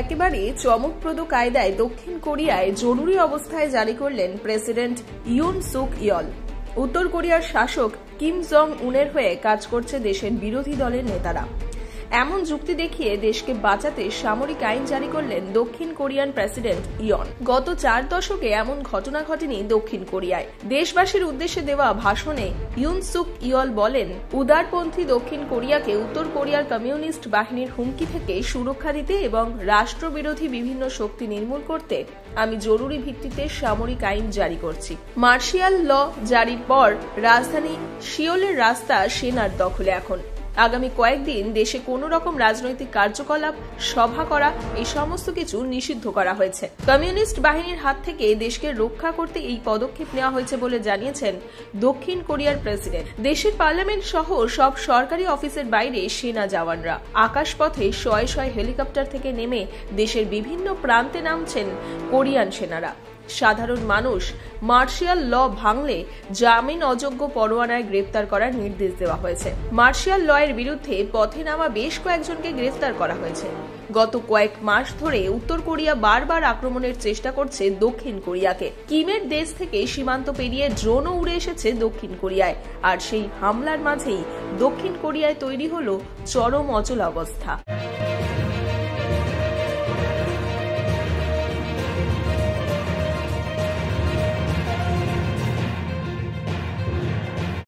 একেবারে চমকপ্রদ কায়দায় দক্ষিণ কোরিয়ায় জরুরি অবস্থায় জারি করলেন প্রেসিডেন্ট ইউন সুক ইয়ল। উত্তর কোরিয়ার শাসক কিম জং উনের হয়ে কাজ করছে দেশের বিরোধী দলের নেতারা। এমন যুক্তি দেখিয়ে দেশকে বাঁচাতে সামরিক আইন জারি করলেন দক্ষিণ কোরিয়ান প্রেসিডেন্ট ইয়ন। গত 4 দশকে এমন ঘটনা ঘটেনি দক্ষিণ কোরিয়ায়। দেশবাসীর উদ্দেশ্যে দেওয়া ভাষণে ইউন সুক ইয়ল বলেন, উদারপন্থী দক্ষিণ কোরিয়াকে উত্তর কোরিয়ার কমিউনিস্ট বাহিনীর হুমকি থেকে সুরক্ষা দিতে এবং রাষ্ট্রবিরোধী বিভিন্ন শক্তি নির্মূল করতে আমি জরুরি ভিত্তিতে সামরিক আইন জারি করছি। মার্শাল ল জারির পর রাজধানী সিওলের রাস্তা সেনার দখলে। এখন আগামী কয়েকদিন দেশে কোনো রকম রাজনৈতিক কার্যকলাপ, সভা করা এই সমস্ত কিছু নিষিদ্ধ করা হয়েছে। কমিউনিস্ট বাহিনীর হাত থেকে দেশকে রক্ষা করতে এই পদক্ষেপ নেওয়া হয়েছে বলে জানিয়েছেন দক্ষিণ কোরিয়ার প্রেসিডেন্ট। দেশের পার্লামেন্ট সহ সব সরকারি অফিসের বাইরে সেনা জওয়ানরা। আকাশপথে শয়ে শয়ে হেলিকপ্টার থেকে নেমে দেশের বিভিন্ন প্রান্তে নামছেন কোরিয়ান সেনারা। সাধারণ মানুষ মার্শাল ল ভাঙলে জামিন অযোগ্য পরোয়ানায় গ্রেফতার করার নির্দেশ দেওয়া হয়েছে। মার্শাল ল এর বিরুদ্ধে পথে নামা বেশ কয়েকজনকে গ্রেফতার করা হয়েছে। গত কয়েক মাস ধরে উত্তর কোরিয়া বারবার আক্রমণের চেষ্টা করছে দক্ষিণ কোরিয়াকে। কিমের দেশ থেকে সীমান্ত পেরিয়ে ড্রোনও উড়ে এসেছে দক্ষিণ কোরিয়ায়। আর সেই হামলার মাঝেই দক্ষিণ কোরিয়ায় তৈরি হলো চরম অচল অবস্থা।